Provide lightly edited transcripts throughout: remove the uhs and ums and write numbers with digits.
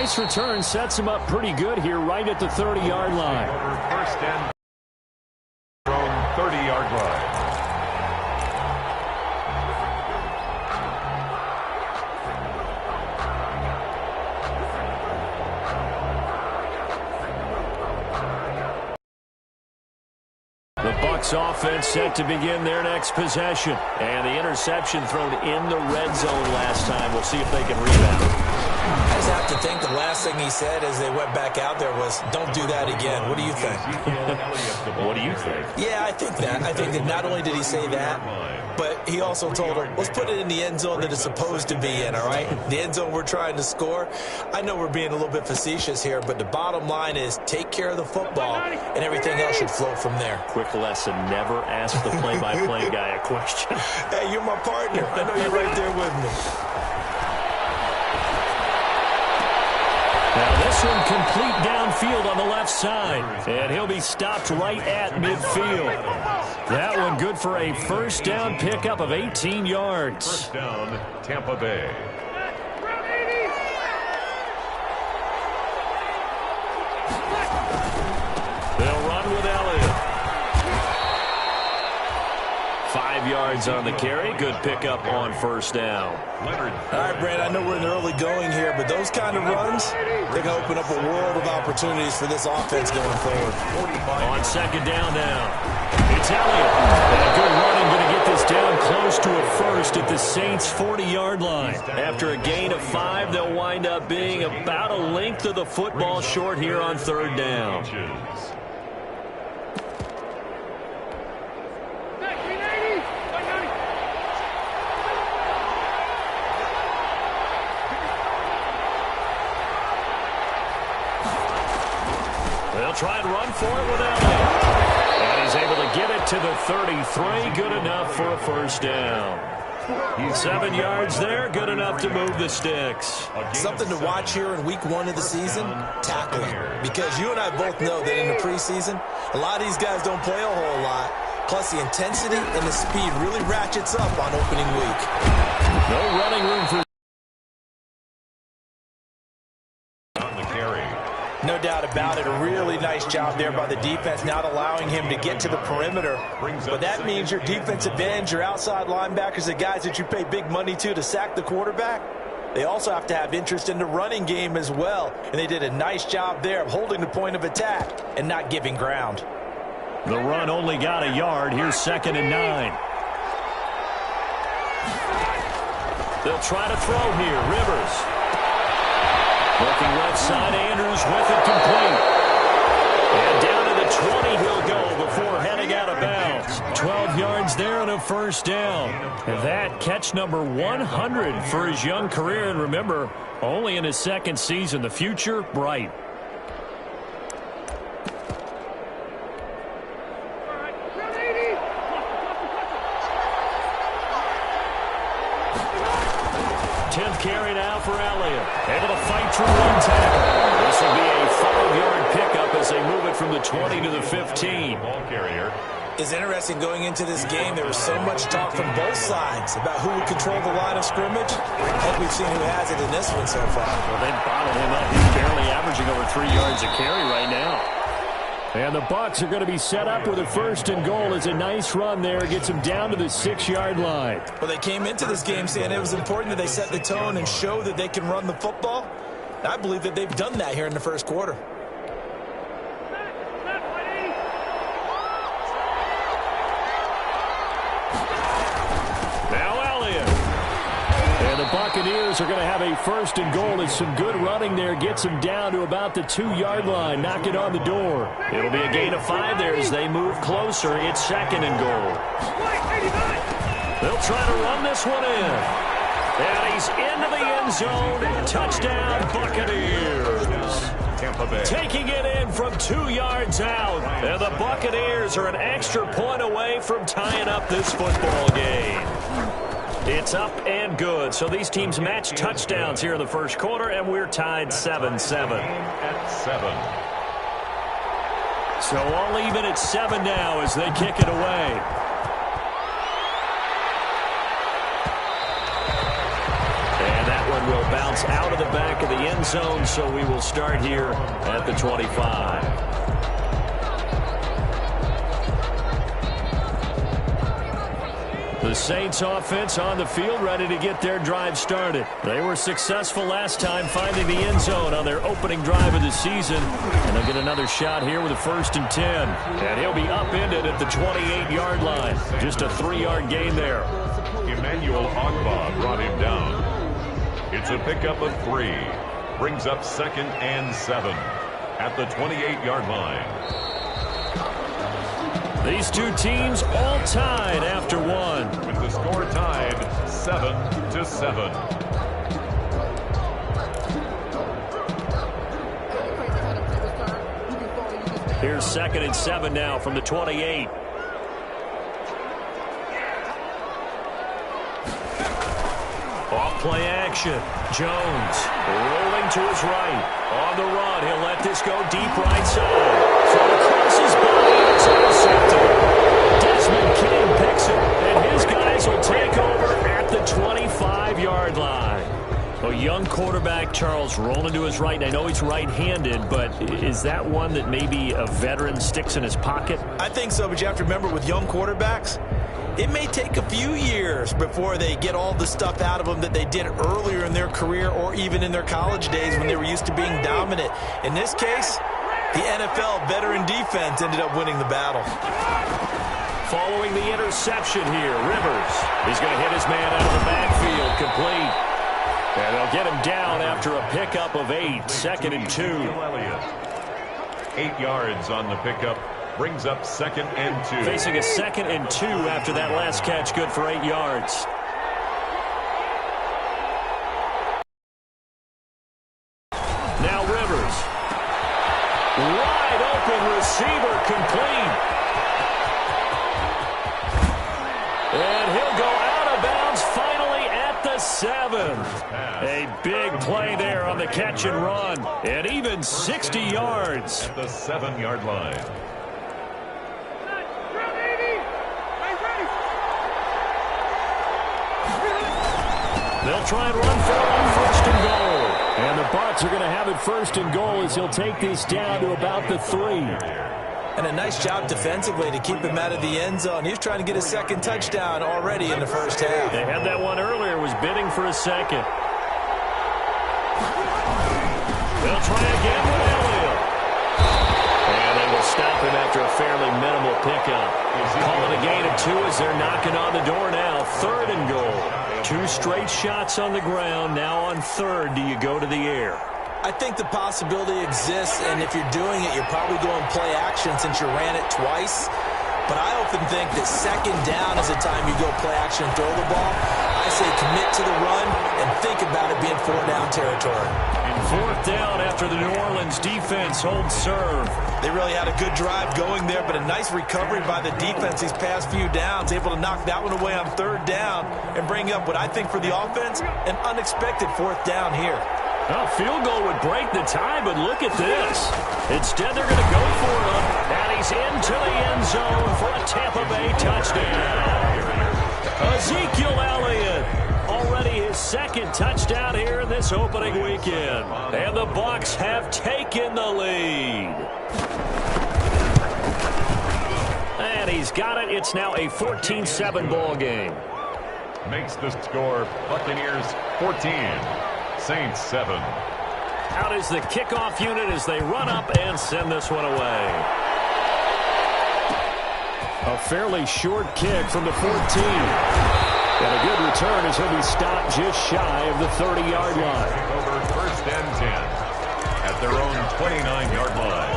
nice return sets him up pretty good here right at the 30-yard line. First and from 30-yard line. The Bucs offense set to begin their next possession. And the interception thrown in the red zone last time. We'll see if they can rebound. I just have to think the last thing he said as they went back out there was, don't do that again. What do you think? What do you think? Yeah, I think that. I think that not only did he say that, but he also told him, let's put it in the end zone that it's supposed to be in, all right? The end zone we're trying to score. I know we're being a little bit facetious here, but the bottom line is take care of the football, and everything else should flow from there. Quick lesson, never ask the play-by-play guy a question. Hey, you're my partner. I know you're right there with me. Now this one complete downfield on the left side. And he'll be stopped right at midfield. That one good for a first down pickup of 18 yards. First down, Tampa Bay. They'll run with Elliott. 5 yards on the carry. Good pickup on first down. All right, Brad, I know we're in the early going here, but those kind of runs, they can open up a world of opportunities for this offense going forward. On second down now, it's Elliott. And a good running, going to get this down close to a first at the Saints' 40-yard line. After a gain of 5, they'll wind up being about a length of the football short here on third down. They'll try and run for it with Elliott. And he's able to get it to the 33. Good enough for a first down. 7 yards there. Good enough to move the sticks. Something to watch here in week 1 of the season, tackling. Because you and I both know that in the preseason, a lot of these guys don't play a whole lot. Plus, the intensity and the speed really ratchets up on opening week. No running room for no doubt about it. A really nice job there by the defense, not allowing him to get to the perimeter. But that means your defensive ends, your outside linebackers, the guys that you pay big money to sack the quarterback, they also have to have interest in the running game as well. And they did a nice job there of holding the point of attack and not giving ground. The run only got a yard. Here's 2nd and 9. They'll try to throw here. Rivers. Looking left side, Andrews with it complete. And down to the 20 he'll go before heading out of bounds. 12 yards there and a first down. And that catch number 100 for his young career. And remember, only in his 2nd season. The future, bright. Carry now for Elliott. Able to fight through one tackle. This will be a 5-yard pickup as they move it from the 20 to the 15. Ball carrier. It's interesting going into this game. There was so much talk from both sides about who would control the line of scrimmage. I think we've seen who has it in this one so far. Well, they bottled him up. He's barely averaging over 3 yards a carry right now. And the Bucs are going to be set up with a 1st and goal. As a nice run there. Gets them down to the 6-yard line. Well, they came into this game saying it was important that they set the tone and show that they can run the football. I believe that they've done that here in the first quarter. And the Buccaneers are going to have a 1st and goal as some good running there gets them down to about the 2-yard line. Knock it on the door. It'll be a gain of 5 there as they move closer. It's 2nd and goal. They'll try to run this one in. And he's into the end zone. Touchdown, Buccaneers. Tampa Bay. Taking it in from 2 yards out. And the Buccaneers are an extra point away from tying up this football game. It's up and good. So these teams match touchdowns here in the first quarter, and we're tied 7-7. At 7. So all even at 7 now as they kick it away. And that one will bounce out of the back of the end zone, so we will start here at the 25. The Saints offense on the field, ready to get their drive started. They were successful last time finding the end zone on their opening drive of the season. And they'll get another shot here with a 1st and 10. And he'll be upended at the 28-yard line. Just a 3-yard gain there. Emmanuel Ogbah brought him down. It's a pickup of 3. Brings up 2nd and 7 at the 28-yard line. These two teams all tied after one. With the score tied 7-7. Here's 2nd and 7 now from the 28. Off play action. Jones rolling to his right. On the run, he'll let this go deep right side. Throw across his body. It's intercepted. Desmond King picks it, and his guys will take over at the 25-yard line. A young quarterback, Charles, rolling to his right. I know he's right-handed, but is that one that maybe a veteran sticks in his pocket? I think so, but you have to remember with young quarterbacks, it may take a few years before they get all the stuff out of them that they did earlier in their career or even in their college days when they were used to being dominant. In this case, the NFL veteran defense ended up winning the battle. Following the interception here, Rivers. He's going to hit his man out of the backfield, complete. And they'll get him down after a pickup of 8, 2nd and 2. 8 yards on the pickup. Brings up 2nd and 2. Facing a 2nd and 2 after that last catch, good for 8 yards. Now Rivers. Wide open receiver, complete. And he'll go out of bounds finally at the 7. A big play there on the catch and run. And even 60 yards. At the 7-yard line. They'll try and run for it on 1st and goal. And the Bucs are going to have it 1st and goal as he'll take this down to about the 3. And a nice job defensively to keep him out of the end zone. He was trying to get his 2nd touchdown already in the first half. They had that one earlier, was bidding for a 2nd. They'll try again with Elliott. And they will stop him after a fairly minimal pickup. Calling a gain of 2 as they're knocking on the door now. 3rd and goal. 2 straight shots on the ground. Now on 3rd, do you go to the air? I think the possibility exists, and if you're doing it, you're probably going play action since you ran it twice. But I often think that 2nd down is the time you go play action and throw the ball. I say commit to the run and think about it being 4-down territory. And 4th down after the New Orleans defense holds serve. They really had a good drive going there, but a nice recovery by the defense these past few downs, able to knock that one away on 3rd down and bring up what I think for the offense, an unexpected 4th down here. A field goal would break the tie, but look at this. Instead, they're going to go for it, and he's into the end zone for a Tampa Bay touchdown. Ezekiel Elliott, already his 2nd touchdown here in this opening weekend. And the Bucs have taken the lead. And he's got it. It's now a 14-7 ball game. Makes the score Buccaneers 14. Saints 7. Out is the kickoff unit as they run up and send this one away. A fairly short kick from the 14. And a good return as he'll be stopped just shy of the 30-yard line. Over 1st and 10 at their own 29-yard line.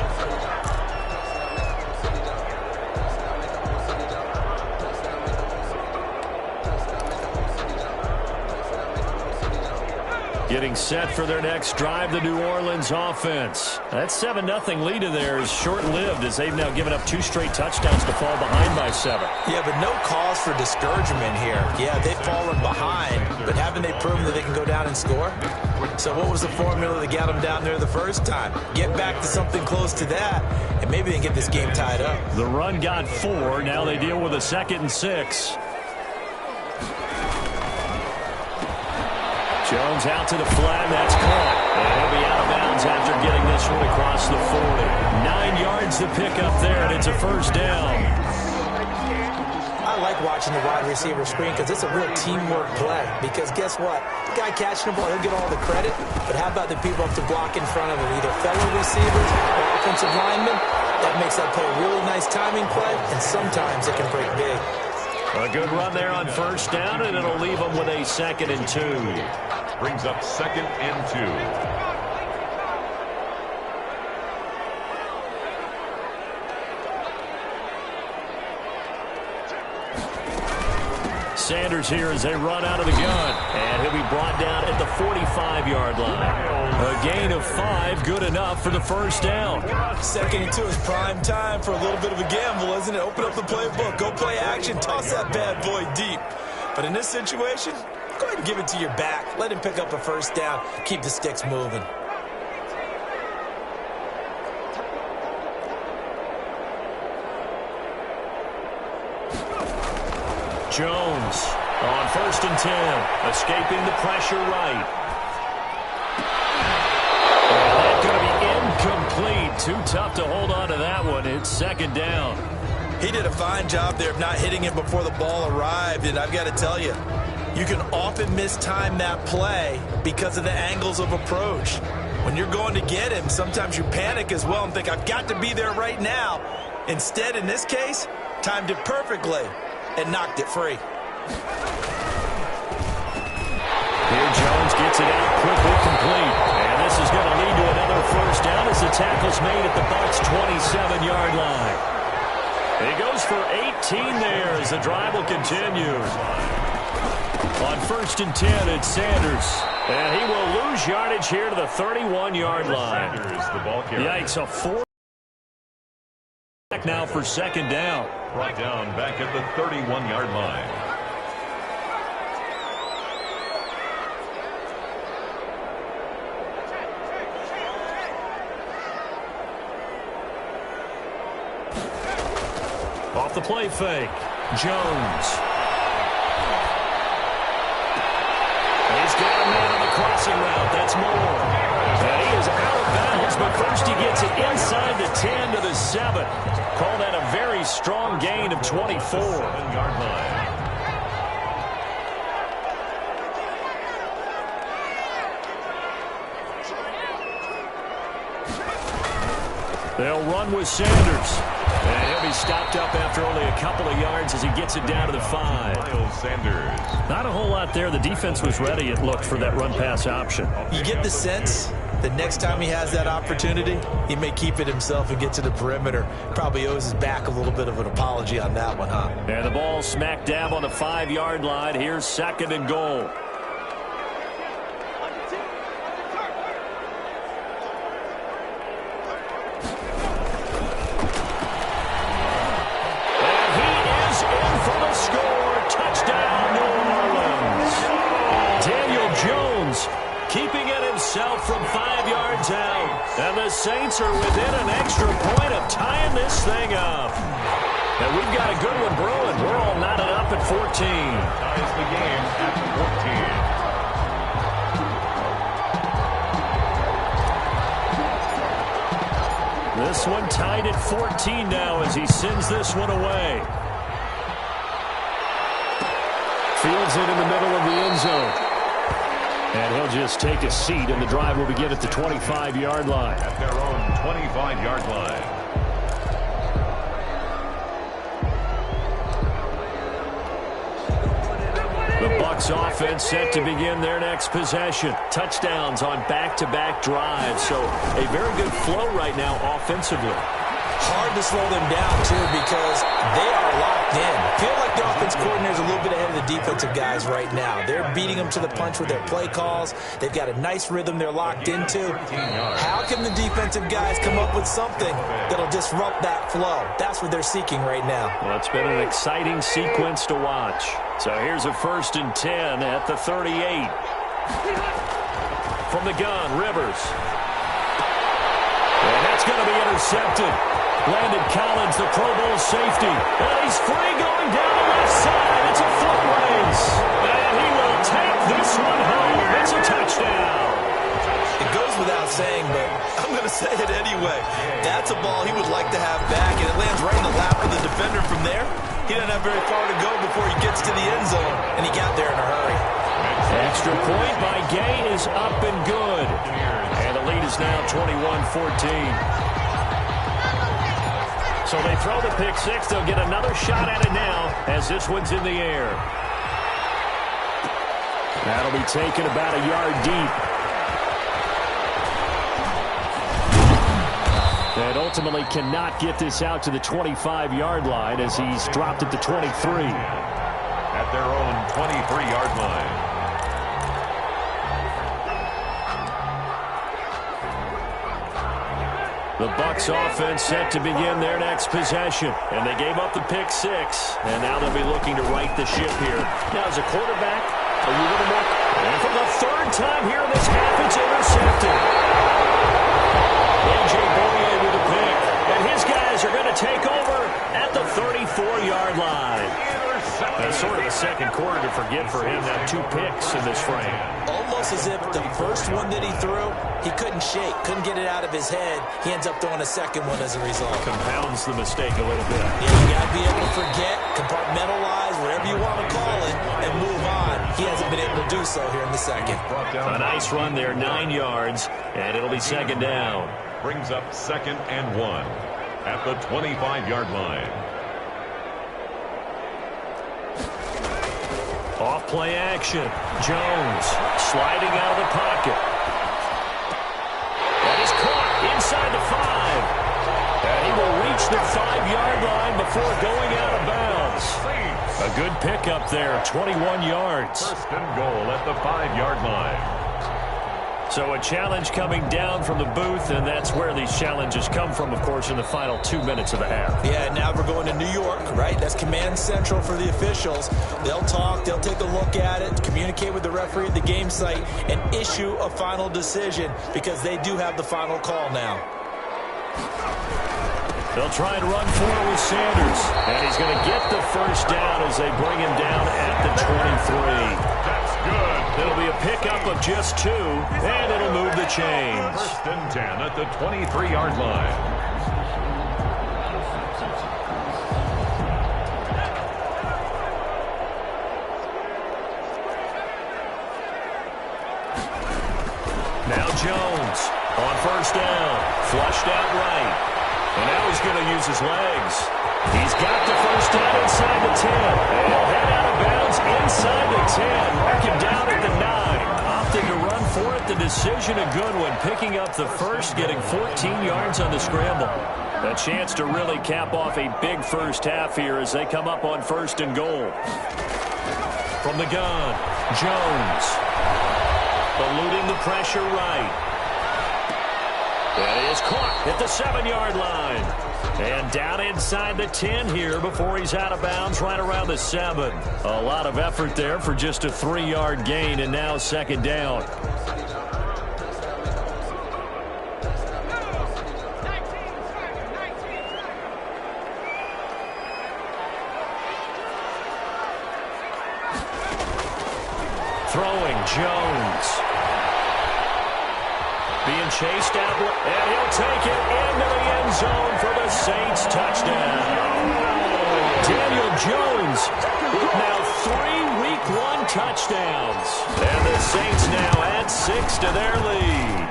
Getting set for their next drive, the New Orleans offense. That 7-0 lead of theirs is short-lived as they've now given up 2 straight touchdowns to fall behind by 7. Yeah, but no cause for discouragement here. Yeah, they've fallen behind, but haven't they proven that they can go down and score? So what was the formula that got them down there the first time? Get back to something close to that, and maybe they can get this game tied up. The run got 4. Now they deal with a 2nd and 6. Jones out to the flat. That's caught. And he'll be out of bounds after getting this one across the 40. 9 yards to pick up there, and it's a first down. I like watching the wide receiver screen because it's a real teamwork play. Because guess what? The guy catching the ball, he'll get all the credit. But how about the people up to block in front of him, either fellow receivers or offensive linemen? That makes that play a really nice timing play, and sometimes it can break big. A good run there on first down, and it'll leave them with a 2nd and 2. Brings up 2nd and 2. Sanders here as they run out of the gun. And he'll be brought down at the 45-yard line. A gain of 5, good enough for the first down. 2nd and 2 is prime time for a little bit of a gamble, isn't it? Open up the playbook, go play action, toss that bad boy deep. But in this situation, go ahead and give it to your back. Let him pick up a first down. Keep the sticks moving. Jones on 1st and 10, escaping the pressure right. And that's going to be incomplete. Too tough to hold on to that one. It's 2nd down. He did a fine job there of not hitting it before the ball arrived, and I've got to tell you, you can often mistime that play because of the angles of approach. When you're going to get him, sometimes you panic as well and think, I've got to be there right now. Instead, in this case, timed it perfectly and knocked it free. Here Jones gets it out quickly, complete. And this is going to lead to another first down as the tackle's made at the Bucs' 27-yard line. He goes for 18 there as the drive will continue. On 1st and 10, it's Sanders. And he will lose yardage here to the 31-yard line. Sanders, the ball carrier. Yikes, a 4 back now for 2nd down. Brought down back at the 31-yard line. Off the play fake, Jones. He's got a man on the crossing route. That's Moore. And he is out of bounds, but first he gets it inside the 10 to the 7. Call that a very strong gain of 24. 7-yard line. They'll run with Sanders. And he'll be stopped up after only a couple of yards as he gets it down to the 5. Miles Sanders. Not a whole lot there. The defense was ready, it looked, for that run-pass option. You get the sense that next time he has that opportunity, he may keep it himself and get to the perimeter. Probably owes his back a little bit of an apology on that one, huh? And the ball smack dab on the 5-yard line. Here's 2nd and goal. Keeping it himself from 5 yards out. And the Saints are within an extra point of tying this thing up. And we've got a good one brewing. We're all knotted up at 14. Ties the game at 14. This one tied at 14 now as he sends this one away. Fields it in the middle of the end zone. And he'll just take a seat, and the drive will begin at the 25-yard line. At their own 25-yard line. The Bucs offense set to begin their next possession. Touchdowns on back-to-back drives. So a very good flow right now offensively. Hard to slow them down, too, because they are locked in. Feel like the offense coordinator is a little bit ahead of the defensive guys right now. They're beating them to the punch with their play calls. They've got a nice rhythm they're locked into. How can the defensive guys come up with something that'll disrupt that flow? That's what they're seeking right now. Well, it's been an exciting sequence to watch. So here's a 1st and 10 at the 38. From the gun, Rivers. And that's going to be intercepted. Landon Collins, the Pro Bowl safety. And he's free going down the left side. It's a foot race. And he will take this one home. It's a he doesn't have very far to go before he gets to the end zone, and he got there in a hurry. Extra point by Gay is up and good. And the lead is now 21-14. So they throw the pick six. They'll get another shot at it now as this one's in the air. That'll be taken about a yard deep. And ultimately cannot get this out to the 25-yard line as he's dropped at the 23. At their own 23-yard line. The Bucs offense set to begin their next possession. And they gave up the pick six. And now they'll be looking to right the ship here. Now, as a quarterback, are you a little more... And for the third time here in this half, it's intercepted. A.J. Boye with a pick. And his guys are going to take over at the 34-yard line. That's sort of the second quarter to forget for him. Now 2 picks in this frame. Almost as if the first one that he threw, he couldn't shake, couldn't get it out of his head. He ends up throwing a second one as a result. Compounds the mistake a little bit. Yeah, you got to be able to forget, compartmentalize, whatever you want to call it, and move on. He hasn't been able to do so here in the second. A nice run there, 9 yards, and it'll be second down. Brings up 2nd and 1 at the 25-yard line. Off play action. Jones sliding out of the pocket. That is caught inside the 5. And he will reach the 5-yard line before going out of bounds. A good pickup there, 21 yards. First and goal at the 5-yard line. So a challenge coming down from the booth, and that's where these challenges come from, of course, in the final 2 minutes of the half. Yeah, now we're going to New York, right? That's command central for the officials. They'll talk, they'll take a look at it, communicate with the referee at the game site, and issue a final decision because they do have the final call now. They'll try and run for it with Sanders, and he's going to get the first down as they bring him down at the 23. That's good. It'll be a pickup of just 2, and it'll move the chains. First and 10 at the 23-yard line. Now Jones on first down, flushed out right. And now he's going to use his legs. He's got the first down inside the 10. And he'll head out of bounds inside the 10. Mark him down at the 9. Opting to run for it. The decision a good one. Picking up the first, getting 14 yards on the scramble. A chance to really cap off a big first half here as they come up on first and goal. From the gun, Jones. Eluding the pressure right. That is caught at the 7-yard line. And down inside the 10 here before he's out of bounds right around the 7. A lot of effort there for just a 3-yard gain, and now second down. Throwing Jones. Being chased out, and he'll take it into the end zone for the Saints touchdown. Daniel Jones with now 3 Week 1 touchdowns. And the Saints now add 6 to their lead.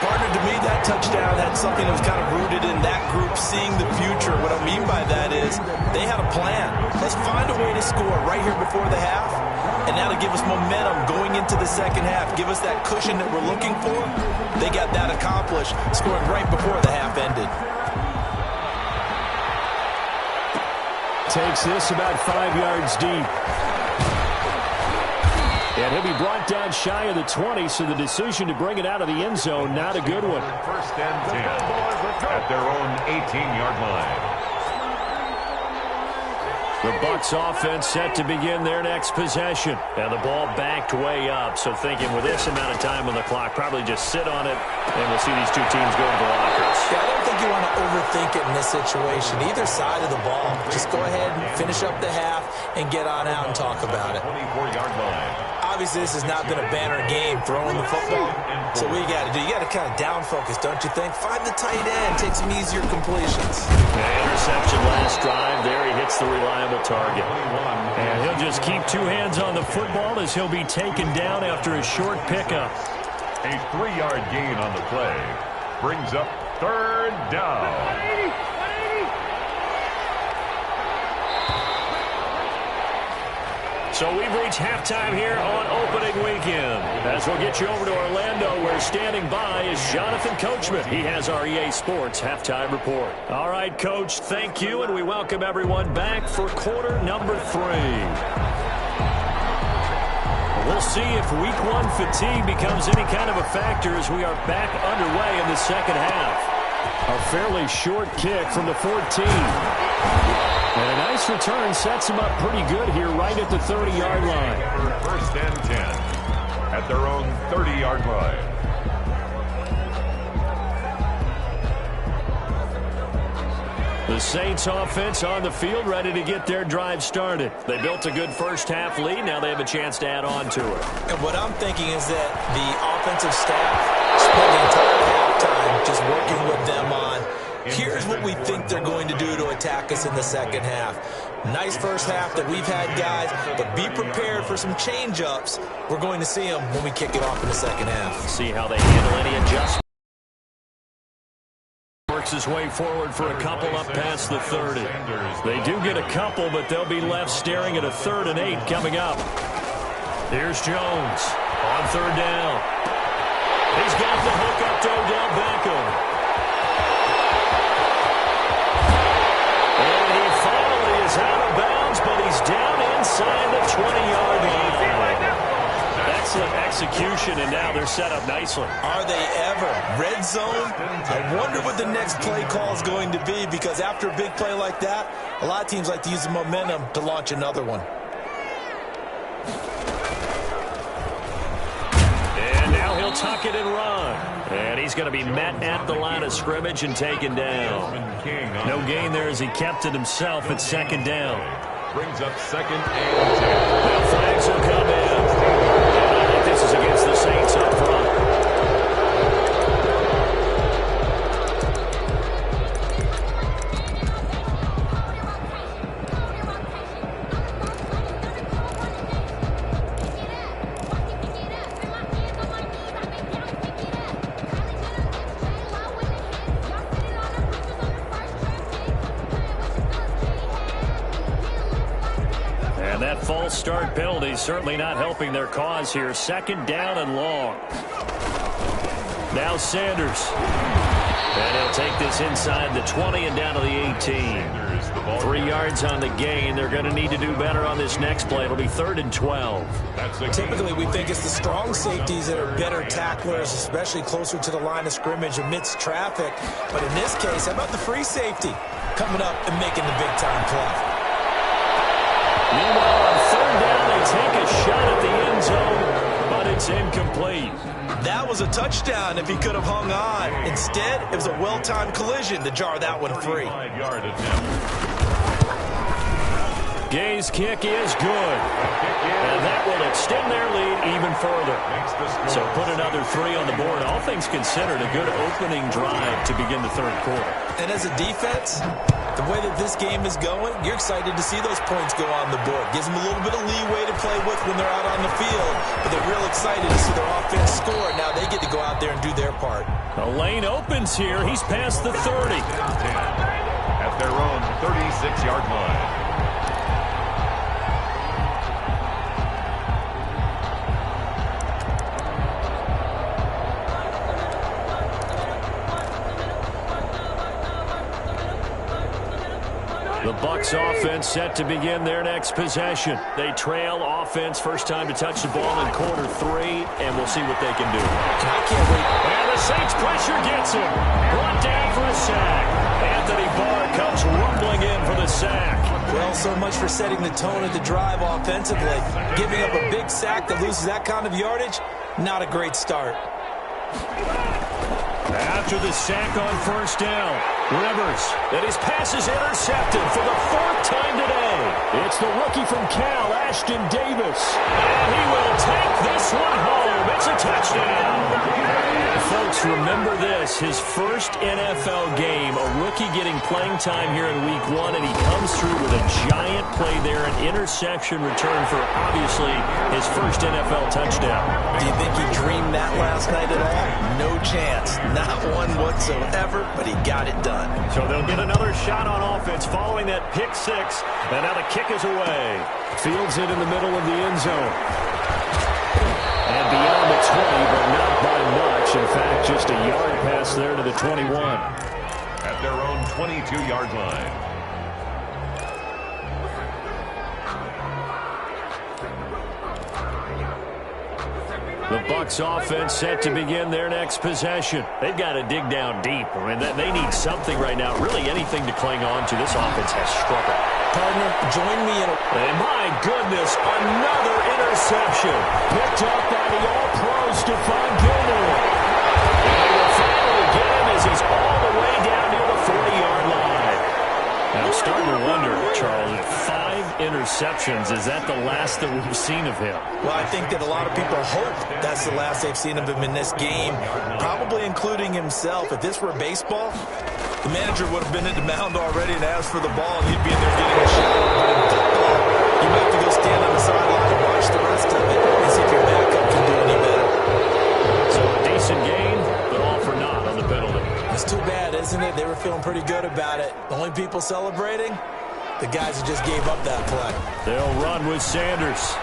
Partner, to me, that touchdown had something that was kind of rooted in that group seeing the future. What I mean by that is they had a plan. Let's find a way to score right here before the half, and that'll give us momentum going into the second half, give us that cushion that we're looking for. They got that accomplished, scoring right before the half ended. Takes this about 5 yards deep. And he'll be brought down shy of the 20, so the decision to bring it out of the end zone, not a good one. First and 10 at their own 18-yard line. The Bucs offense set to begin their next possession. And the ball backed way up, so thinking with this amount of time on the clock, probably just sit on it, and we'll see these two teams go to the lockers. Yeah, I don't think you want to overthink it in this situation. Either side of the ball, just go ahead and finish up the half and get on out and talk about it. 24-yard line. Obviously, this has not been a banner game throwing the football. So what you got to do, you got to kind of down focus, don't you think? Find the tight end, take some easier completions. Interception last drive. There he hits the reliable target. And he'll just keep two hands on the football as he'll be taken down after a short pickup. A 3-yard gain on the play brings up third down. So we've reached halftime here on opening weekend. As we'll get you over to Orlando, where standing by is Jonathan Coachman. He has our EA Sports halftime report. All right, Coach, thank you, and we welcome everyone back for quarter number 3. We'll see if week 1 fatigue becomes any kind of a factor as we are back underway in the second half. A fairly short kick from the 14. And a nice return sets them up pretty good here right at the 30-yard line. First and 10 at their own 30-yard line. The Saints offense on the field, ready to get their drive started. They built a good first-half lead. Now they have a chance to add on to it. And what I'm thinking is that the offensive staff spent the entire halftime just working with them on, here's what we think they're going to do to attack us in the second half. Nice first half that we've had, guys, but be prepared for some change-ups. We're going to see them when we kick it off in the second half. See how they handle any adjustments. Works his way forward for a couple up past the 30. They do get a couple, but they'll be left staring at a 3rd and 8 coming up. Here's Jones on 3rd down. He's got the hook up to Odell Beckham. And he finally is out of bounds, but he's down inside the 20-yard line. Excellent execution, and now they're set up nicely. Are they ever? Red zone? I wonder what the next play call is going to be, because after a big play like that, a lot of teams like to use the momentum to launch another one. And now he'll tuck it and run. And he's going to be met at the line of scrimmage and taken down. No gain there as he kept it himself at 2nd down. Brings up 2nd and 10. Now flags will come in. And I think this is against the Saints up front. False start penalty certainly not helping their cause here. 2nd down and long. Now Sanders. And he'll take this inside the 20 and down to the 18. 3 yards on the gain. They're going to need to do better on this next play. It'll be 3rd and 12. Typically, we think it's the strong safeties that are better tacklers, especially closer to the line of scrimmage amidst traffic. But in this case, how about the free safety coming up and making the big-time play? Meanwhile, on 3rd down, they take a shot at the end zone, but it's incomplete. That was a touchdown if he could have hung on. Instead, it was a well-timed collision to jar that one free. Gay's kick is good. And that will extend their lead even further. So put another 3 on the board. All things considered, a good opening drive to begin the 3rd quarter. And as a defense, the way that this game is going, you're excited to see those points go on the board. Gives them a little bit of leeway to play with when they're out on the field. But they're real excited to see their offense score. Now they get to go out there and do their part. A lane opens here. He's past the 30. At their own 36-yard line. The Bucs offense set to begin their next possession. They trail offense, first time to touch the ball in quarter 3, and we'll see what they can do. I can't wait. And the Saints pressure gets him. Brought down for a sack. Anthony Barr comes rumbling in for the sack. Well, so much for setting the tone of the drive offensively. Giving up a big sack that loses that kind of yardage, not a great start. After the sack on 1st down, Rivers, and his pass is intercepted for the 4th time today. It's the rookie from Cal, Ashton Davis. And he will take his first NFL game, a rookie getting playing time here in Week 1, and he comes through with a giant play there, an interception return for, obviously, his first NFL touchdown. Do you think he dreamed that last night at all? No chance. Not one whatsoever, but he got it done. So they'll get another shot on offense following that pick six, and now the kick is away. Fields it in the middle of the end zone. And beyond the 20, but not by much. In fact, just a yard pass there to the 21. At their own 22-yard line. The Bucs offense set to begin their next possession. They've got to dig down deep. I mean, they need something right now, really anything to cling on to. This offense has struggled. Partner, join me in a... And my goodness, another interception. Picked up by the All-Pro Stephon Gilmore. And they will finally get him as he's all the way down near the 40-yard line. Now, I'm starting to wonder, Charles, if 5 interceptions, is that the last that we've seen of him? Well, I think that a lot of people hope that's the last they've seen of him in this game, probably including himself. If this were baseball, the manager would have been at the mound already and asked for the ball, and he'd be in there getting a shot. But in football, you might have to go stand on the sideline and watch the rest of it and see if your backup can do any better. So a decent game, but all for naught on the penalty. It's too bad, isn't it? They were feeling pretty good about it. The only people celebrating, the guys who just gave up that play. They'll run with Sanders.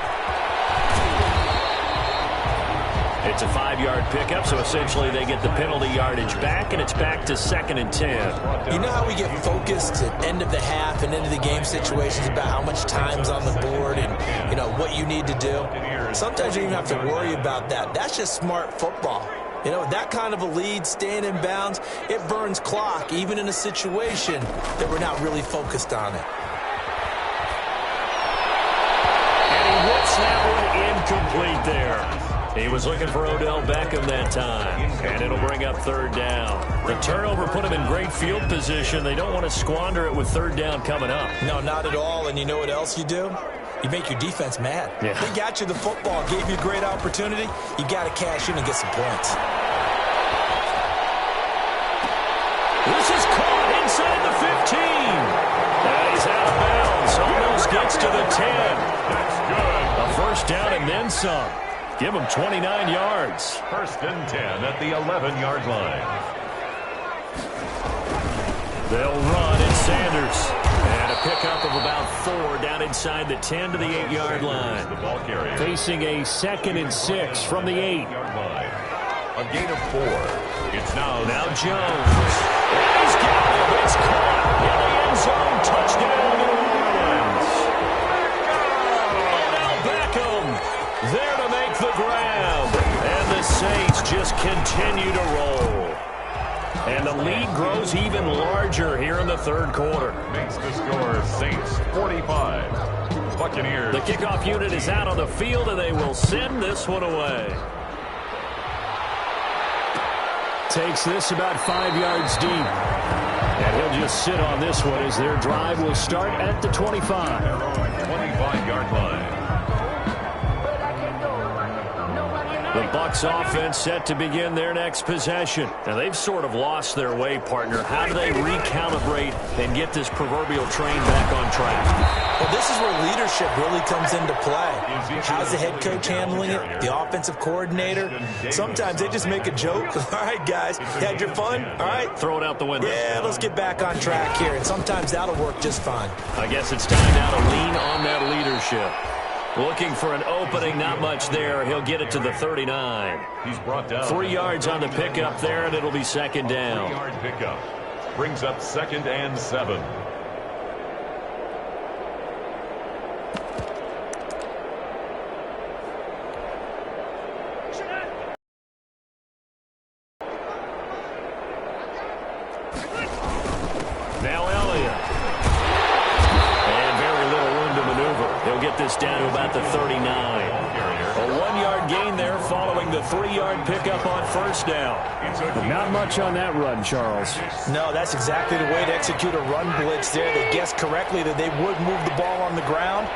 It's a 5-yard pickup, so essentially they get the penalty yardage back, and it's back to 2nd and 10. You know how we get focused at end of the half and into the game situations about how much time's on the board and, you know, what you need to do? Sometimes you don't even have to worry about that. That's just smart football. You know, that kind of a lead, staying in bounds, it burns clock, even in a situation that we're not really focused on it. And he whips that one incomplete there. He was looking for Odell Beckham that time, and it'll bring up 3rd down. The turnover put him in great field position. They don't want to squander it with 3rd down coming up. No, not at all. And you know what else you do? You make your defense mad. Yeah. They got you the football, gave you a great opportunity. You got to cash in and get some points. This is caught inside the 15. And he's out of bounds. Almost gets to the 10. That's good. A 1st down and then some. Give him 29 yards. 1st and 10 at the 11-yard line. They'll run at Sanders. And a pickup of about 4 down inside the 10 to the 8-yard line. The ball carrier. Facing a 2nd and 6 from the 8. A gain of 4. It's now Jones. And he's got it. It's caught in the end zone. Touchdown, New Orleans. Odell Beckham there to make the grab. And the Saints just continue to roll. And the lead grows even larger here in the 3rd quarter. Makes the score Saints 45. Buccaneers. The kickoff unit is out on the field, and they will send this one away. Takes this about 5 yards deep. And he'll just sit on this one as their drive will start at the 25. 25-yard line. The Bucs offense set to begin their next possession. Now, they've sort of lost their way, partner. How do they recalibrate and get this proverbial train back on track? Well, this is where leadership really comes into play. How's the head coach handling it? The offensive coordinator? Sometimes they just make a joke. All right, guys, you had your fun? All right. Throw it out the window. Yeah, let's get back on track here. And sometimes that'll work just fine. I guess it's time now to lean on that leadership. Looking for an opening, not much there. He'll get it to the 39. He's brought down 3 yards on the pickup there, and it'll be 2nd down. 3-yard pickup. Brings up 2nd and 7. Now Elliott. And very little room to maneuver. He'll get this down to about the 39. A 1-yard gain there following the 3-yard pickup on 1st down. Not much on that run, Charles. No, that's exactly the way to execute a run blitz there. They guessed correctly that they would move the ball on the ground,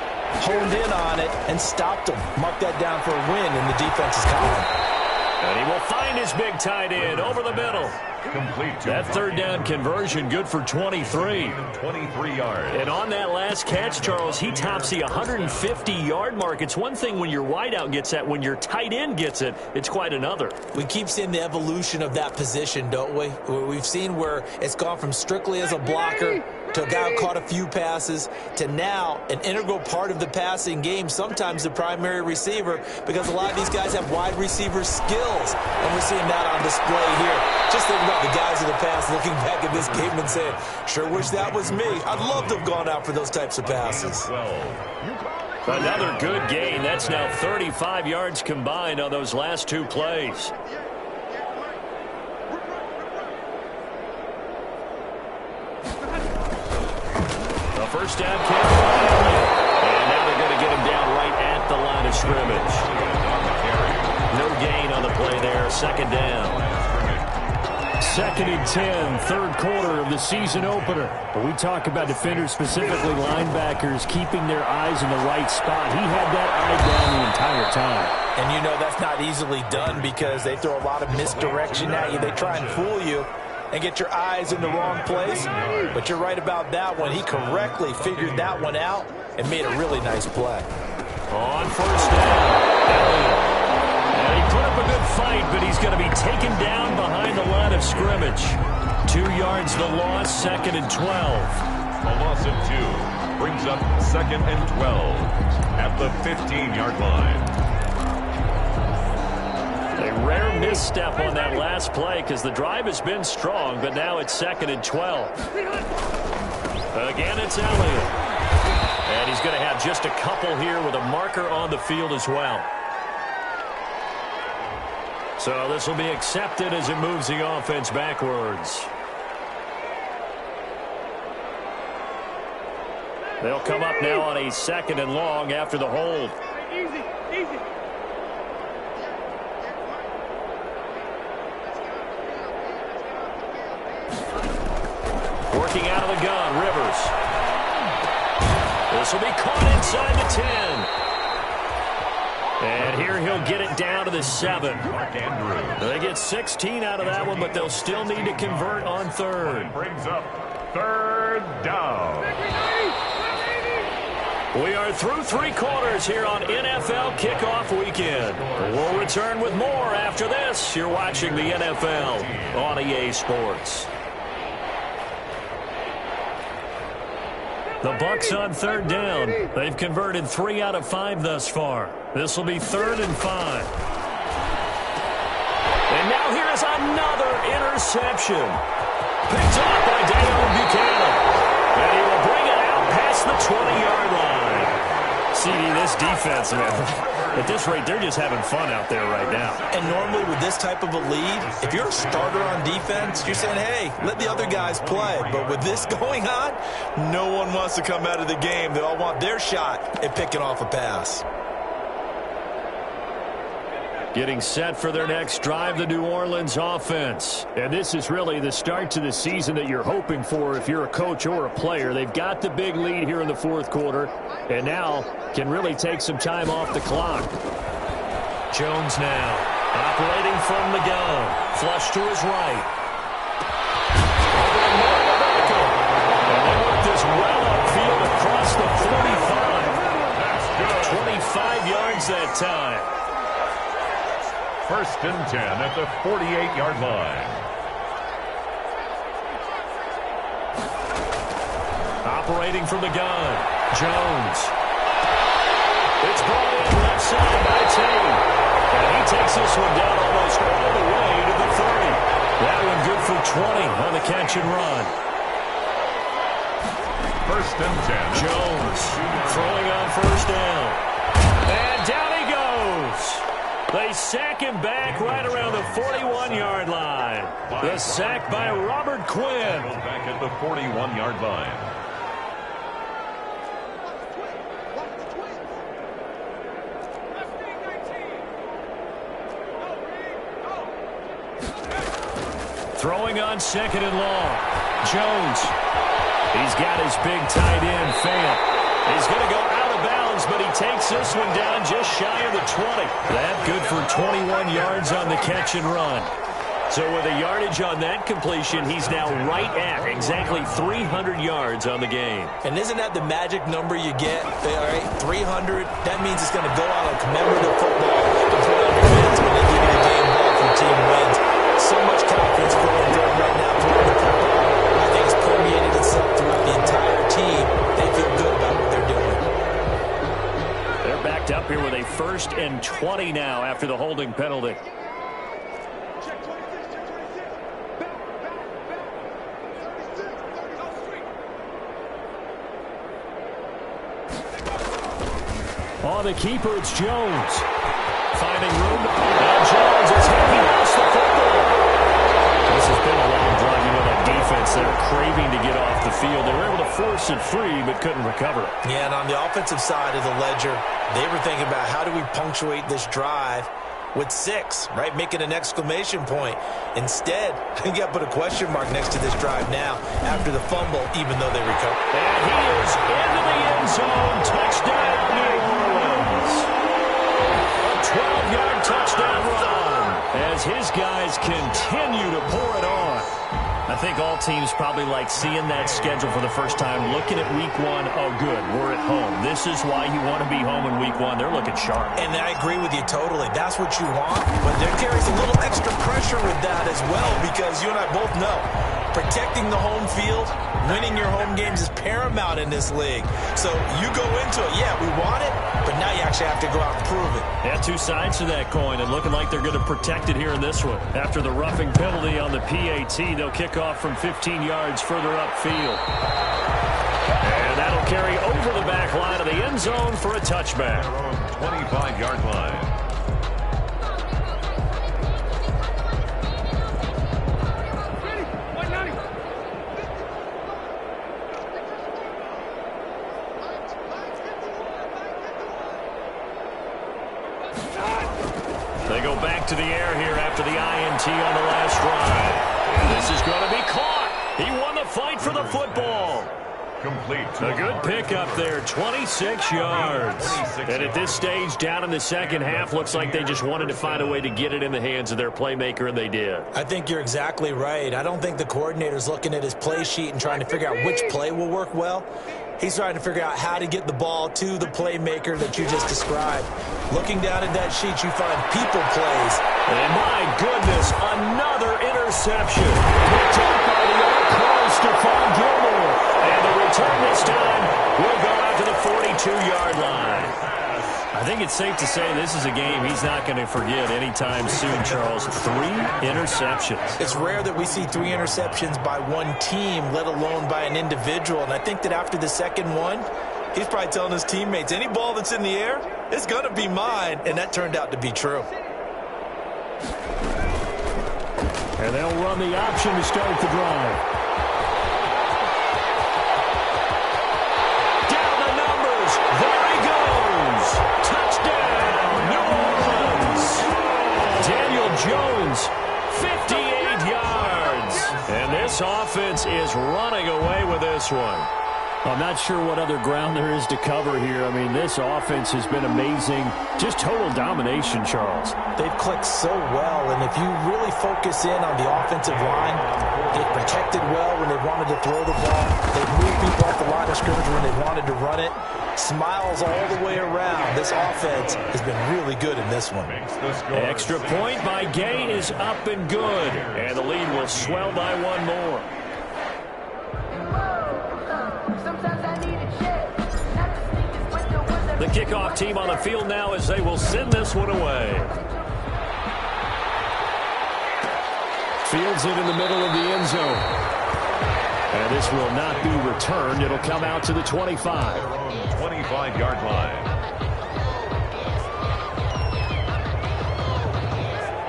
honed in on it, and stopped them. Mark that down for a win in the defense's column. And he will find his big tight end over the middle. Complete to that third down conversion good for 23. 23 yards. And on that last catch, Charles, he tops the 150-yard mark. It's one thing when your wideout gets that. When your tight end gets it, it's quite another. We keep seeing the evolution of that position, don't we? We've seen where it's gone from strictly as a blocker to a guy who caught a few passes to now an integral part of the passing game, sometimes the primary receiver, because a lot of these guys have wide receiver skills, and we're seeing that on display here. Just think about the guys in the past looking back at this game and saying, sure wish that was me. I'd love to have gone out for those types of passes. Another good gain. That's now 35 yards combined on those last two plays. The first down kick. And now they're going to get him down right at the line of scrimmage. No gain on the play there. Second down. 2nd and 10, third quarter of the season opener. But we talk about defenders, specifically linebackers, keeping their eyes in the right spot. He had that eye down the entire time. And you know that's not easily done because they throw a lot of misdirection at you. They try and fool you and get your eyes in the wrong place. But you're right about that one. He correctly figured that one out and made a really nice play. On first down, he put up a good fight, but he's going to be taken down behind the line of scrimmage. 2 yards the loss, 2nd and 12. A loss of 2 brings up 2nd and 12 at the 15-yard line. A rare misstep on that last play because the drive has been strong, but now it's 2nd and 12. Again, it's Elliott. And he's going to have just a couple here with a marker on the field as well. So this will be accepted as it moves the offense backwards. They'll come up now on a 2nd and long after the hold. Easy, easy. Working out of the gun, Rivers. This will be caught inside the 10. And here he'll get it down to the 7. They get 16 out of that one, but they'll still need to convert on third. Brings up 3rd down. We are through 3 quarters here on NFL Kickoff Weekend. We'll return with more after this. You're watching the NFL on EA Sports. The Bucs on 3rd down. They've converted 3 out of 5 thus far. This will be 3rd and 5. And now here is another interception. Picked off by Daniel Buchanan. And he will bring it out past the 20-yard line. CD, this defense, man. At this rate, they're just having fun out there right now. And normally with this type of a lead, if you're a starter on defense, you're saying, hey, let the other guys play. But with this going on, no one wants to come out of the game. They all want their shot at picking off a pass. Getting set for their next drive, the New Orleans offense. And this is really the start to the season that you're hoping for if you're a coach or a player. They've got the big lead here in the 4th quarter, and now can really take some time off the clock. Jones now operating from the gun. Flush to his right. And they work this well upfield across the 45. 25 yards that time. 1st and 10 at the 48-yard line. Operating from the gun. Jones. It's brought in left side by Tate. And he takes this one down almost all the way to the 30. That one good for 20 on the catch and run. 1st and 10. Jones throwing on 1st down. And down he goes. They sack him back right around the 41-yard line. The sack by Robert Quinn. Back at the 41-yard line. Throwing on 2nd and long. Jones. He's got his big tight end, Fant. He's going to go out of bounds Jones, but he takes this one down just shy of the 20. That good for 21 yards on the catch and run. So with a yardage on that completion, he's now right at exactly 300 yards on the game. And isn't that the magic number you get? All right, 300. That means it's going to go out on commemorative football to put on your fans when they give you the game ball if your team wins. So much confidence going through him right now throwing the football. I think it's permeated itself throughout the entire team. They feel good about what they're doing. They're backed up here with a 1st and 20 now after the holding penalty. On the keeper, it's Jones. Finding room. And Jones is hit. He lost the football. This has been a long drive. You know that defense, they're craving to get off the field. They were able to force it free, but couldn't recover. Yeah, and on the offensive side of the ledger, they were thinking about how do we punctuate this drive with 6, right? Making an exclamation point. Instead, you got to put a question mark next to this drive now after the fumble, even though they recover. And he is into the end zone. Touchdown, New Orleans. A 12-yard touchdown run as his guys continue to pour it on. I think all teams probably like seeing that schedule for the first time, looking at week 1. Oh, good, we're at home. This is why you want to be home in week 1. They're looking sharp. And I agree with you totally. That's what you want. But there carries a little extra pressure with that as well, because you and I both know protecting the home field, winning your home games is paramount in this league. So you go into it, yeah, we want it, but now you actually have to go out and prove it. Yeah, 2 sides to that coin, and looking like they're going to protect it here in this one. After the roughing penalty on the PAT, they'll kick off from 15 yards further upfield. And that'll carry over the back line of the end zone for a touchback. 25-yard line. They go back to the air here after the INT on the last drive. And this is going to be caught. He won the fight for the football. Complete. A good pickup there, 26 yards. And at this stage, down in the second half, looks like they just wanted to find a way to get it in the hands of their playmaker, and they did. I think you're exactly right. I don't think the coordinator's looking at his play sheet and trying to figure out which play will work well. He's trying to figure out how to get the ball to the playmaker that you just described. Looking down at that sheet, you find people plays. And my goodness, another interception. Picked up by the all-pro Stephon Gilmore. And the return this time will go out to the 42-yard line. I think it's safe to say this is a game he's not going to forget anytime soon, Charles. 3 interceptions. It's rare that we see 3 interceptions by one team, let alone by an individual. And I think that after the second one, he's probably telling his teammates, any ball that's in the air, it's going to be mine. And that turned out to be true. And they'll run the option to start the drive. Jones, 58 yards. And this offense is running away with this one. I'm not sure what other ground there is to cover here. I mean, this offense has been amazing. Just total domination, Charles. They've clicked so well, and if you really focus in on the offensive line, they've protected well when they wanted to throw the ball. They've moved people off the line of scrimmage when they wanted to run it. Smiles all the way around. This offense has been really good in this one. Extra point by Gay is up and good. And the lead will swell by 1 more. The kickoff team on the field now as they will send this one away. Fields it in the middle of the end zone. And this will not be returned. It'll come out to the 25. 25-yard line.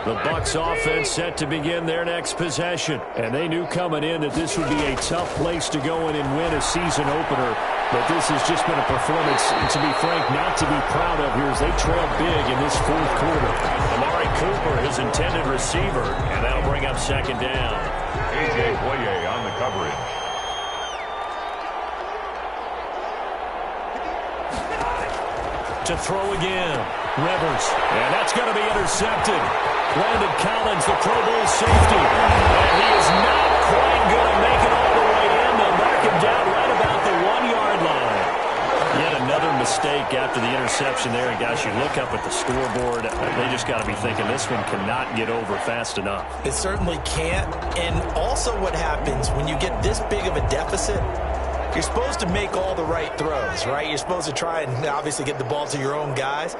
The Bucs offense set to begin their next possession. And they knew coming in that this would be a tough place to go in and win a season opener. But this has just been a performance, to be frank, not to be proud of here as they trail big in this fourth quarter. Amari Cooper, his intended receiver, and that'll bring up second down. A.J. Boye on the coverage. To throw again. Rivers. And that's going to be intercepted. Landon Collins, the Pro Bowl safety. And he is not quite going to make it all the way in. They'll mark him down right about the 1-yard line. Yet another mistake after the interception there. And, guys, you look up at the scoreboard. They just got to be thinking this one cannot get over fast enough. It certainly can't. And also what happens when you get this big of a deficit, you're supposed to make all the right throws, right? You're supposed to try and obviously get the ball to your own guys.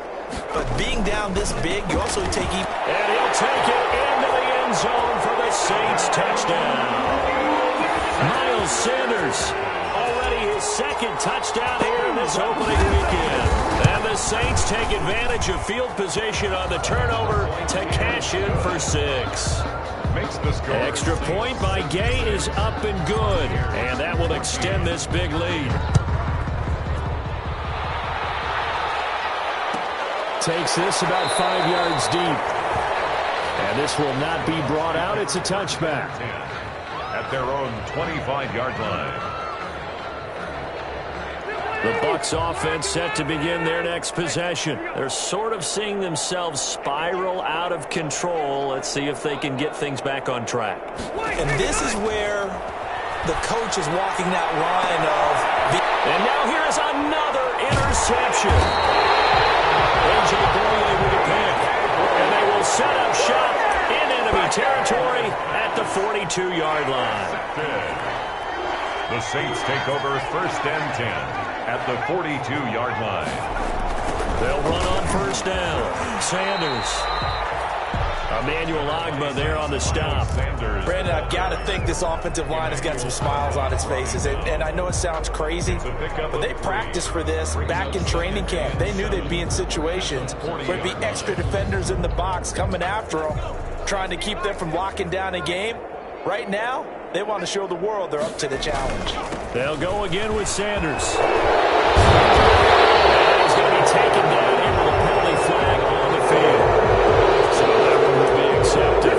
But being down this big, you also take... And he'll take it into the end zone for the Saints touchdown. Miles Sanders, already his second touchdown here in this opening weekend. And the Saints take advantage of field position on the turnover to cash in for 6. Makes the score. Extra point by Gay is up and good. And that will extend this big lead. Takes this about 5 yards deep. And this will not be brought out. It's a touchback. At their own 25-yard line. The Bucs offense set to begin their next possession. They're sort of seeing themselves spiral out of control. Let's see if they can get things back on track. And this is where the coach is walking that line of... And now here is another interception. A.J. Boye with a pick. And they will set up shop in enemy territory at the 42-yard line. The Saints take over 1st and 10 at the 42-yard line. They'll run on 1st down. Sanders. Emmanuel Ogbah there on the stop. Brandon, I've got to think this offensive line has got some smiles on its faces. And I know it sounds crazy, but they practiced for this back in training camp. They knew they'd be in situations where there'd be extra defenders in the box coming after them, trying to keep them from locking down a game. Right now, they want to show the world they're up to the challenge. They'll go again with Sanders. And he's going to be taken down here with a penalty flag on the field. So that one will be accepted.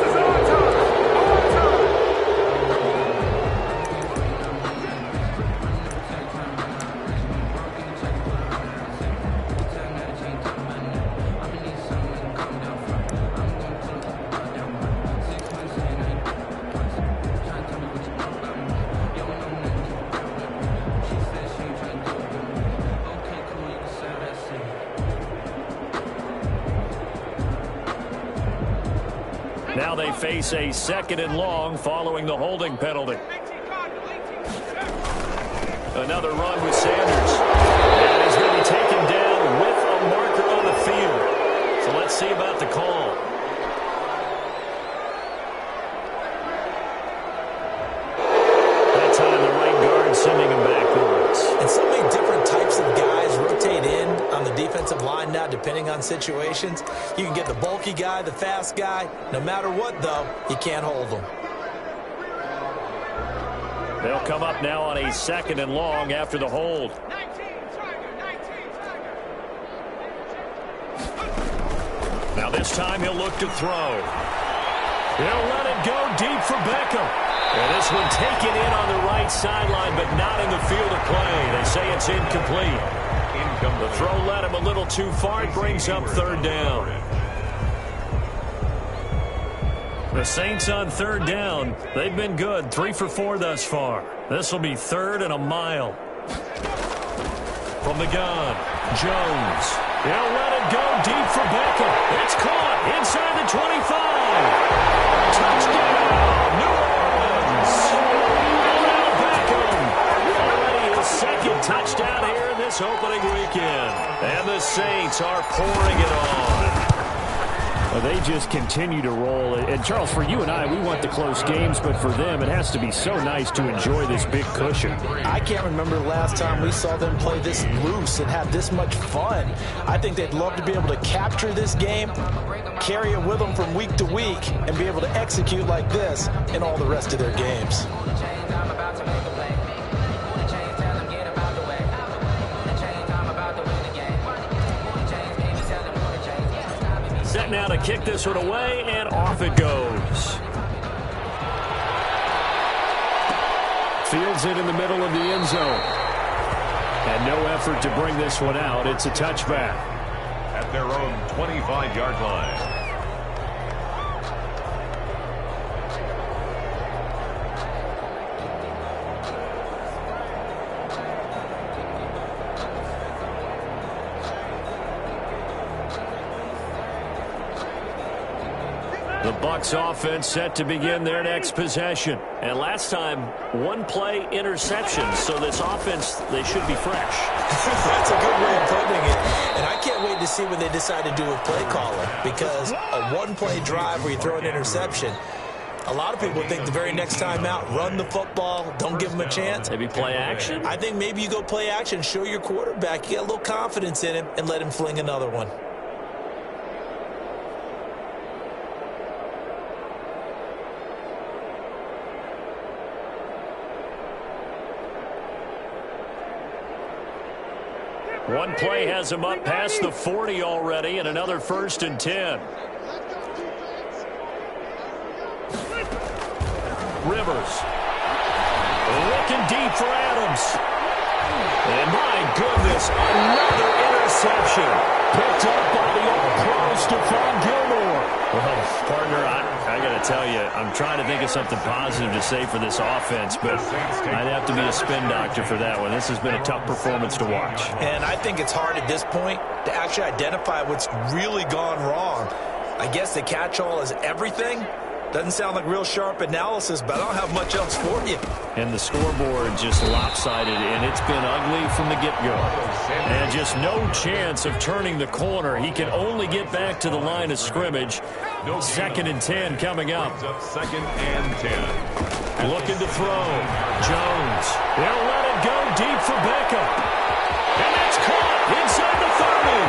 Now they face a 2nd and long following the holding penalty. Another run with Sanders. And he's going to be taken down with a marker on the field. So let's see about the call. That time the right guard sending him backwards. And so many different types of guys rotate in on the defensive line now, depending on situations. You can get the bulky guy, the fast guy. No matter what, though, you can't hold them. They'll come up now on a 2nd and long after the hold. Now this time he'll look to throw. He'll let it go deep for Beckham. And this one taken in on the right sideline, but not in the field of play. They say it's incomplete. The throw led him a little too far. It brings up 3rd down. The Saints on 3rd down. They've been good. 3 for 4 thus far. This will be 3rd and a mile. From the gun, Jones. He'll let it go deep for Beckham. It's caught inside the 25. Touchdown, New Orleans. Beckham. Already his 2nd touchdown here in this opening weekend. And the Saints are pouring it on. Well, they just continue to roll. And, Charles, for you and I, we want the close games, but for them, it has to be so nice to enjoy this big cushion. I can't remember the last time we saw them play this loose and have this much fun. I think they'd love to be able to capture this game, carry it with them from week to week, and be able to execute like this in all the rest of their games. Set now to kick this one away, and off it goes. Fields it in the middle of the end zone. And no effort to bring this one out. It's a touchback. At their own 25-yard line. The Bucs offense set to begin their next possession. And last time, one-play interception. So this offense, they should be fresh. That's a good way of putting it. And I can't wait to see what they decide to do with play calling. Because a one-play drive where you throw an interception, a lot of people think the very next time out, run the football, don't give them a chance. Maybe play action? I think maybe you go play action, show your quarterback, you got a little confidence in him, and let him fling another one. One play has him up past the 40 already, and another 1st and 10. Rivers. Looking deep for Adams. And my goodness, another interception. Picked up by the all-pro Stephon Gilmore. Well, partner, I got to tell you, I'm trying to think of something positive to say for this offense, but I'd have to be a spin doctor for that one. This has been a tough performance to watch. And I think it's hard at this point to actually identify what's really gone wrong. I guess the catch-all is everything. Doesn't sound like real sharp analysis, but I don't have much else for you. And the scoreboard just lopsided, and it's been ugly from the get-go. And just no chance of turning the corner. He can only get back to the line of scrimmage. 2nd and 10 coming up. 2nd and 10. Looking to throw. Jones. They'll let it go deep for Beckham. And that's caught inside the 30.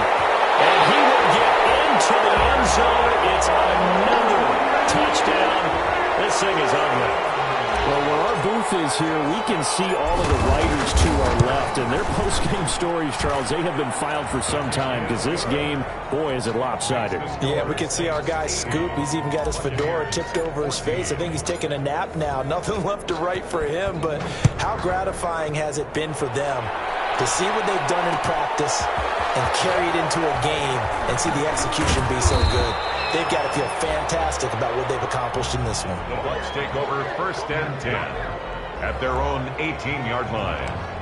And he will get into the end zone. It's another touchdown. This thing is ugly. Well, where our booth is here, we can see all of the writers to our left. And their post-game stories, Charles, they have been filed for some time because this game, boy, is it lopsided. Yeah, we can see our guy Scoop. He's even got his fedora tipped over his face. I think he's taking a nap now. Nothing left to write for him, but how gratifying has it been for them to see what they've done in practice and carry it into a game and see the execution be so good. They've got to feel fantastic about what they've accomplished in this one. The Bucs take over 1st and 10 at their own 18-yard line.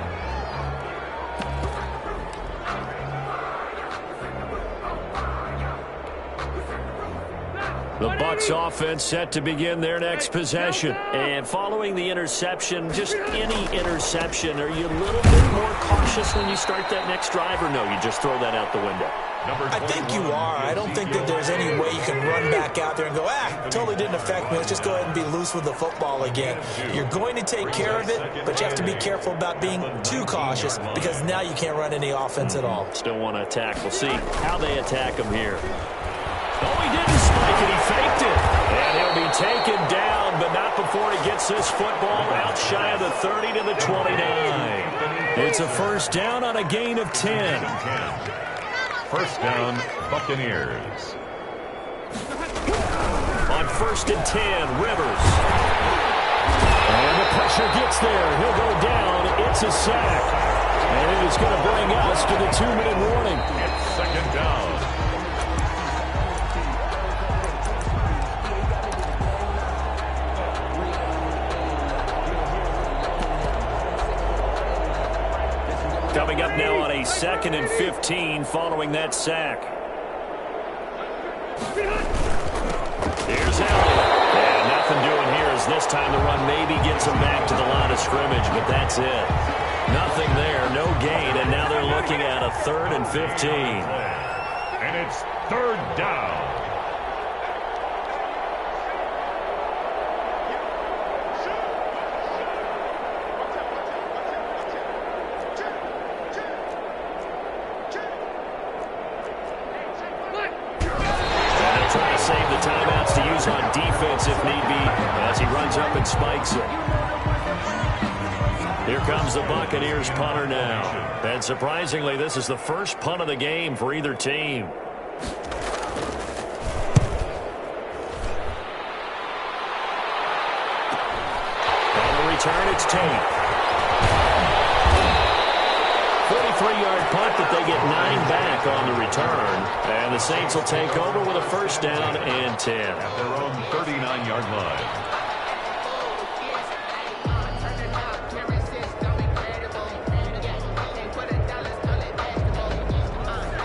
The Bucs offense set to begin their next possession. And following the interception, just any interception, are you a little bit more cautious when you start that next drive, or no, you just throw that out the window? I think you are. I don't think that there's any way you can run back out there and go, totally didn't affect me. Let's just go ahead and be loose with the football again. You're going to take care of it, but you have to be careful about being too cautious because now you can't run any offense at all. Still want to attack. We'll see how they attack him here. Oh, he didn't spike it. He faked it. And he'll be taken down, but not before he gets this football out shy of the 30 to the 29. It's a 1st down on a gain of 10. 1st down, Buccaneers. On 1st and 10, Rivers. And the pressure gets there. He'll go down. It's a sack. And it is going to bring us to the 2-minute warning. It's 2nd down. Coming up now on a 2nd and 15 following that sack. Here's Elliott. And nothing doing here as this time the run maybe gets him back to the line of scrimmage, but that's it. Nothing there, no gain, and now they're looking at a 3rd and 15. And it's 3rd down. Save the timeouts to use on defense if need be as he runs up and spikes it. Here comes the Buccaneers punter now. And surprisingly, this is the first punt of the game for either team. On the return, it's Tate. back on the return. And the Saints will take over with a first down and 10. At their own 39-yard line.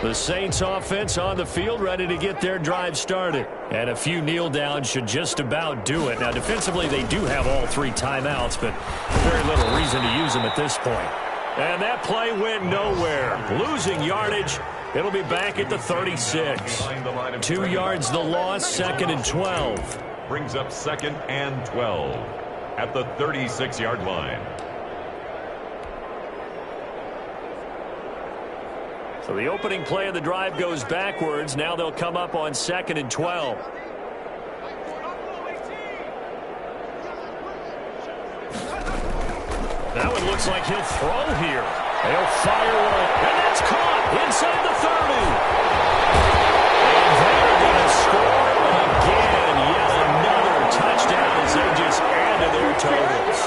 The Saints offense on the field, ready to get their drive started. And a few kneel downs should just about do it. Now, defensively, they do have all 3 timeouts, but very little reason to use them at this point. And that play went nowhere. Losing yardage. It'll be back at the 36. 2 yards the loss, 2nd and 12. Brings up 2nd and 12 at the 36-yard line. So the opening play of the drive goes backwards. Now they'll come up on 2nd and 12. That one looks like he'll throw here. They'll fire one, and that's caught inside the 30. And they're going to score again. Yet another touchdown as they just add to their totals.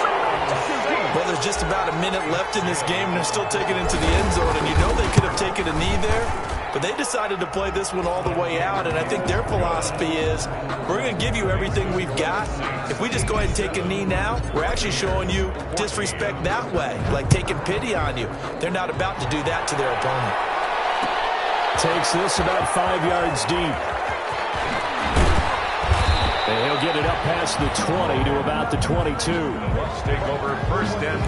Well, there's just about a minute left in this game, and they're still taking it into the end zone. And you know they could have taken a knee there, but they decided to play this one all the way out. And I think their philosophy is, we're going to give you everything we've got. If we just go ahead and take a knee now, we're actually showing you disrespect that way, like taking pity on you. They're not about to do that to their opponent. Takes this about 5 yards deep. And he'll get it up past the 20 to about the 22. The Bucs take over 1st and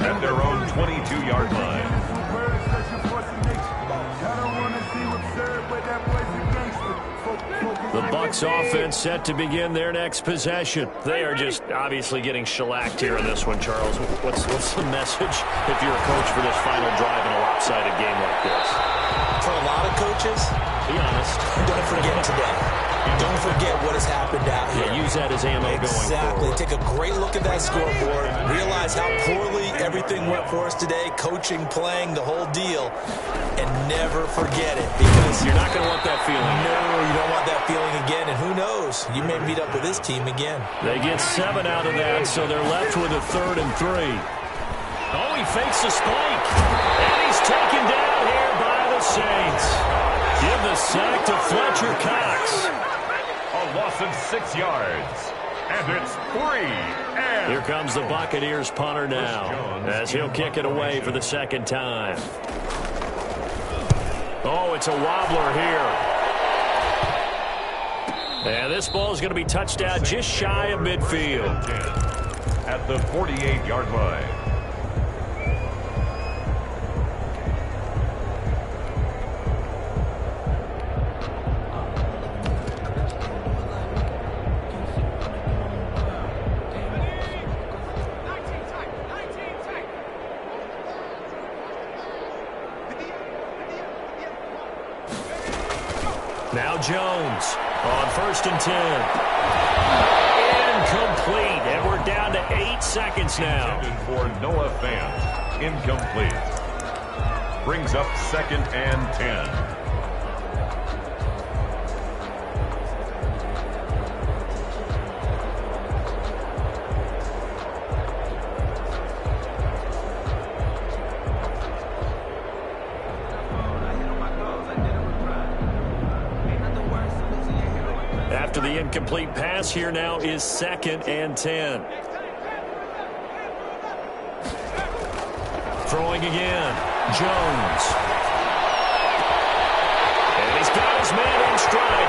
10 at their own 22-yard line. The Bucs offense set to begin their next possession. They are just obviously getting shellacked here in this one, Charles. What's the message if you're a coach for this final drive in a lopsided game like this? For a lot of coaches, be honest. Don't forget today. Don't forget what has happened out here. Yeah, use that as ammo going forward. Exactly. Take a great look at that scoreboard. Realize how poorly everything went for us today. Coaching, playing, the whole deal. And never forget it, because you're not going to want that feeling. No, you don't want that feeling again. And who knows? You may meet up with this team again. They get 7 out of that, so they're left with a 3rd and 3. Oh, he fakes the spike. And he's taken down here by the Saints. Give the sack to Fletcher Cox. A loss of 6 yards. And it's 3. And here comes the Buccaneers punter now, as he'll kick it away for the 2nd time. Oh, it's a wobbler here. And this ball is going to be touched out just shy of midfield. At the 48-yard line. Now Jones on 1st and 10. Incomplete, and we're down to 8 seconds now. For Noah Fant, incomplete. Brings up 2nd and 10. After the incomplete pass, here now is 2nd and 10. Throwing again. Jones. And he's got his man in stride